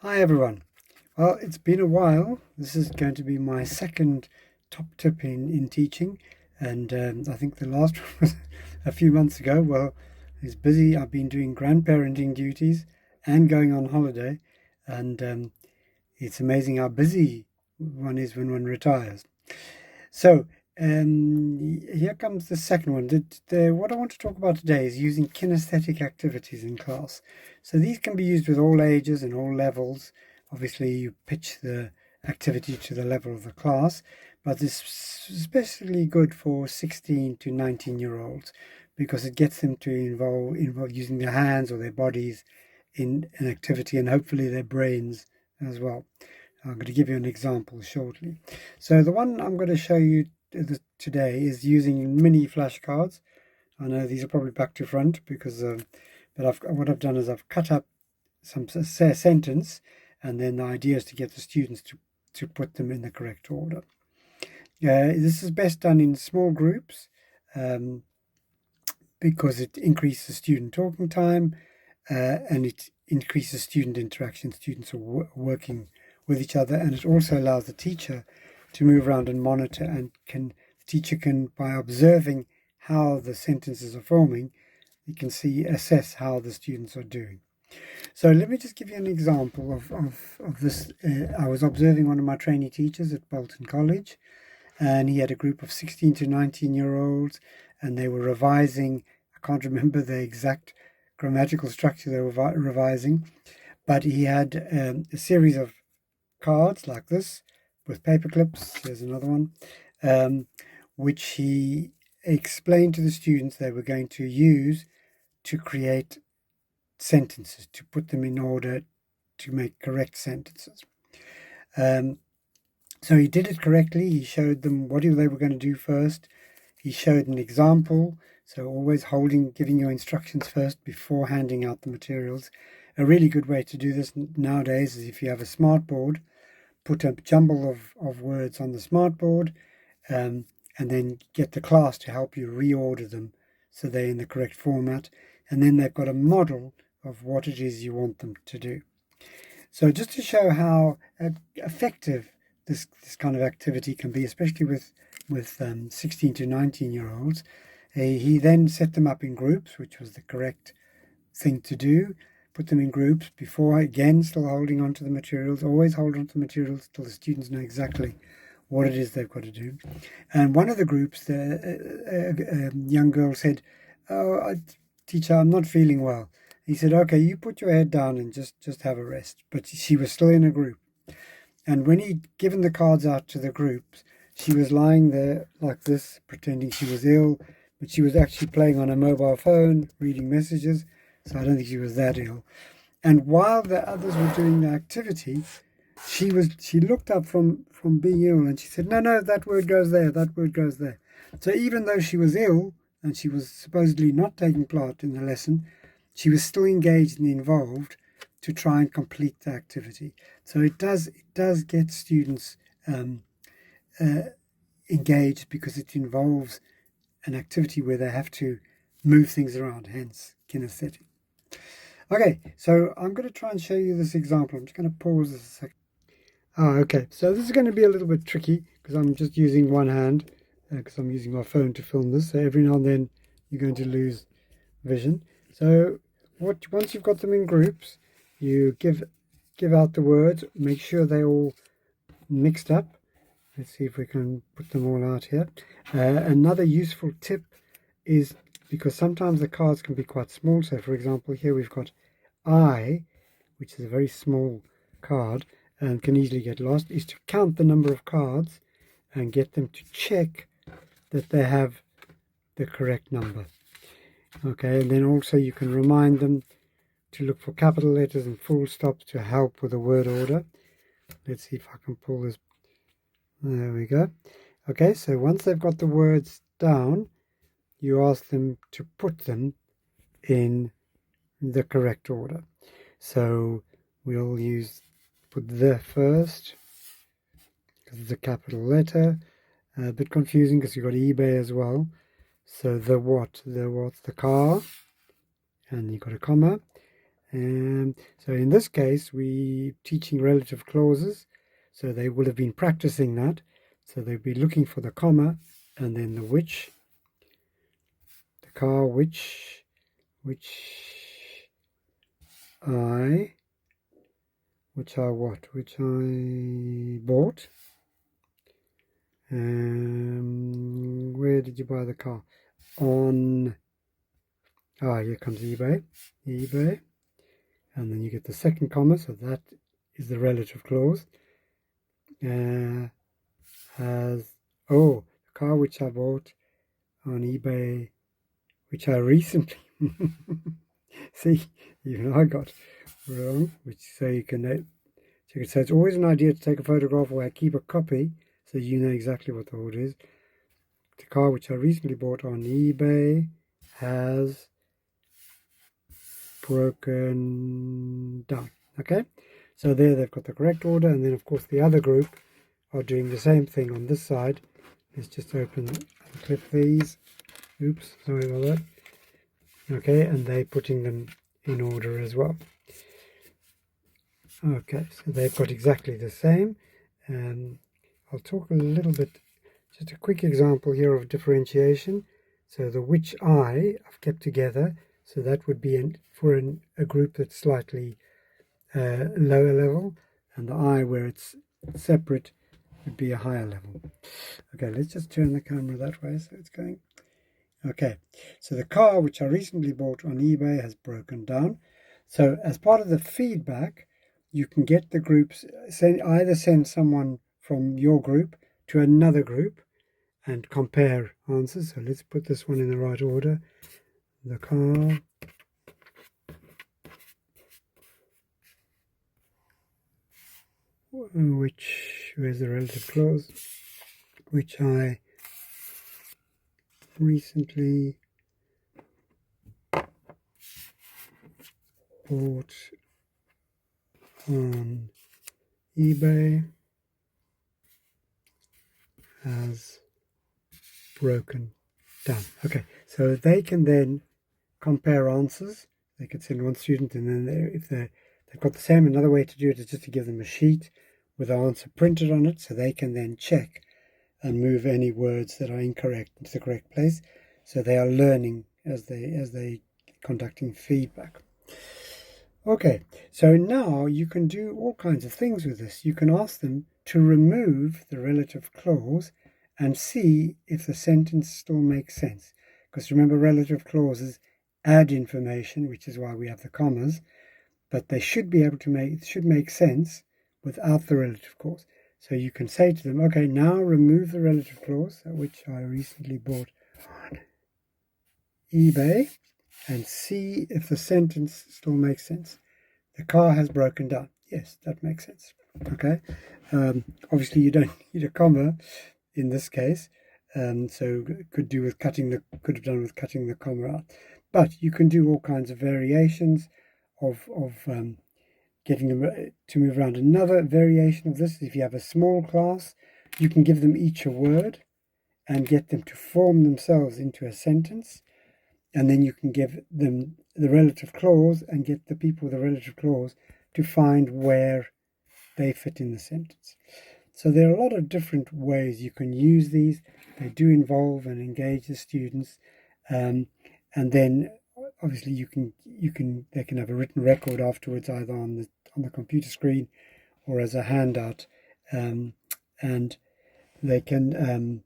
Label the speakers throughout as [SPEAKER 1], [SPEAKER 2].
[SPEAKER 1] Hi everyone. Well, it's been a while. This is going to be my second top tip in teaching, and I think the last one was a few months ago. Well, it's busy. I've been doing grandparenting duties and going on holiday, and it's amazing how busy one is when one retires. So, here comes the second one. What I want to talk about today is using kinesthetic activities in class. So these can be used with all ages and all levels. Obviously, you pitch the activity to the level of the class, but it's especially good for 16 to 19-year-olds because it gets them to involve using their hands or their bodies in an activity and hopefully their brains as well. I'm going to give you an example shortly. So the one I'm going to show you today is using mini flashcards. I know these are probably back to front because, what I've done is I've cut up some sentence, and then the idea is to get the students to put them in the correct order. This is best done in small groups because it increases student talking time and it increases student interaction. Students are working with each other, and it also allows the teacher to move around and monitor, and the teacher can, by observing how the sentences are forming, you can assess how the students are doing. So let me just give you an example of this. I was observing one of my trainee teachers at Bolton College, and he had a group of 16 to 19-year-olds, and they were revising. I can't remember the exact grammatical structure they were revising, but he had a series of cards like this with paper clips. Here's another one, which he explained to the students they were going to use to create sentences, to put them in order to make correct sentences. So he did it correctly. He showed them what they were going to do first. He showed an example. So always giving your instructions first before handing out the materials. A really good way to do this nowadays is if you have a smart board, put a jumble of words on the smart board, and then get the class to help you reorder them so they're in the correct format. And then they've got a model of what it is you want them to do. So just to show how effective this kind of activity can be, especially with 16 to 19-year-olds, he then set them up in groups, which was the correct thing to do. Put them in groups before, again, still holding on to the materials. Always hold on to the materials till the students know exactly what it is they've got to do. And one of the groups, the young girl said, "Oh, teacher, I'm not feeling well." He said, "Okay, you put your head down and just have a rest." But she was still in a group. And when he'd given the cards out to the groups, she was lying there like this, pretending she was ill, but she was actually playing on a mobile phone, reading messages. So I don't think she was that ill. And while the others were doing the activity, she looked up from being ill, and she said, no, that word goes there, that word goes there. So even though she was ill and she was supposedly not taking part in the lesson, she was still engaged and involved to try and complete the activity. So it does get students engaged because it involves an activity where they have to move things around, hence kinesthetic. Okay, so I'm going to try and show you this example. I'm just going to pause this a second. Okay, so this is going to be a little bit tricky because I'm just using one hand because I'm using my phone to film this. So every now and then you're going to lose vision. So once you've got them in groups, you give out the words. Make sure they're all mixed up. Let's see if we can put them all out here. Another useful tip is, because sometimes the cards can be quite small. So for example, here we've got I, which is a very small card and can easily get lost, is to count the number of cards and get them to check that they have the correct number. Okay, and then also you can remind them to look for capital letters and full stops to help with the word order. Let's see if I can pull this. There we go. Okay, so once they've got the words down, you ask them to put them in the correct order. So we'll put the first because it's a capital letter. A bit confusing because you've got eBay as well. So the what's the car, and you've got a comma, So in this case, we're teaching relative clauses. So they will have been practicing that. So they'll be looking for the comma and then the which, the car which I what? Which I bought. Where did you buy the car? On, here comes eBay. eBay. And then you get the second comma, so that is the relative clause. The car which I bought on eBay, which I recently, see, even I got wrong, so you can say it's always an idea to take a photograph or keep a copy so you know exactly what the word is. The car which I recently bought on eBay has broken down. Okay, so there they've got the correct order, and then of course the other group are doing the same thing on this side. Let's just open and clip these. Oops, sorry about that. Okay, and they're putting them in order as well. Okay, so they've got exactly the same. I'll talk a little bit, just a quick example here of differentiation. So the which I've kept together, so that would be for a group that's slightly lower level, and the I where it's separate would be a higher level. Okay, let's just turn the camera that way so it's going. Okay, so the car which I recently bought on eBay has broken down. So as part of the feedback, you can get the groups, either send someone from your group to another group and compare answers. So let's put this one in the right order. The car where's the relative clause? Which I recently bought on eBay has broken down. Okay, so they can then compare answers. They could send one student, and then if they've got the same, another way to do it is just to give them a sheet with the answer printed on it, so they can then check and move any words that are incorrect into the correct place. So they are learning as they conducting feedback. Okay, so now you can do all kinds of things with this. You can ask them to remove the relative clause and see if the sentence still makes sense. Because remember, relative clauses add information, which is why we have the commas, but they should be able to make sense without the relative clause. So you can say to them, okay, now remove the relative clause, which I recently bought on eBay, and see if the sentence still makes sense. The car has broken down. Yes, that makes sense. Okay. Obviously, you don't need a comma in this case, so could have done with cutting the comma out. But you can do all kinds of variations of getting them to move around. Another variation of this is if you have a small class, you can give them each a word and get them to form themselves into a sentence. And then you can give them the relative clause and get the people with the relative clause to find where they fit in the sentence. So there are a lot of different ways you can use these. They do involve and engage the students, and then obviously they can have a written record afterwards, either on the computer screen or as a handout, and they can.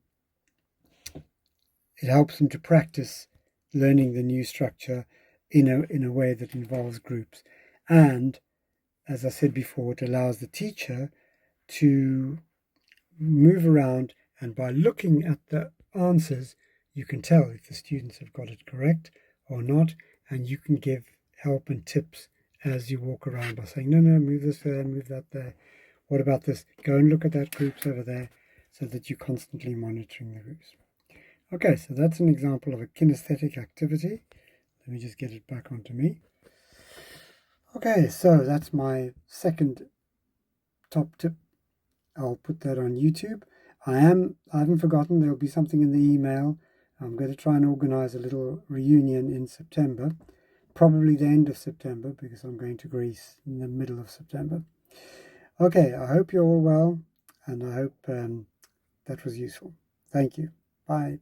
[SPEAKER 1] It helps them to practice learning the new structure in a way that involves groups. And as I said before, it allows the teacher to move around, and by looking at the answers, you can tell if the students have got it correct or not, and you can give help and tips as you walk around by saying, no, move this there, move that there. What about this? Go and look at that groups over there, so that you're constantly monitoring the groups. Okay, so that's an example of a kinesthetic activity. Let me just get it back onto me. Okay, so that's my second top tip. I'll put that on YouTube. I haven't forgotten, there'll be something in the email. I'm going to try and organize a little reunion in September, probably the end of September, because I'm going to Greece in the middle of September. Okay, I hope you're all well, and I hope that was useful. Thank you. Bye.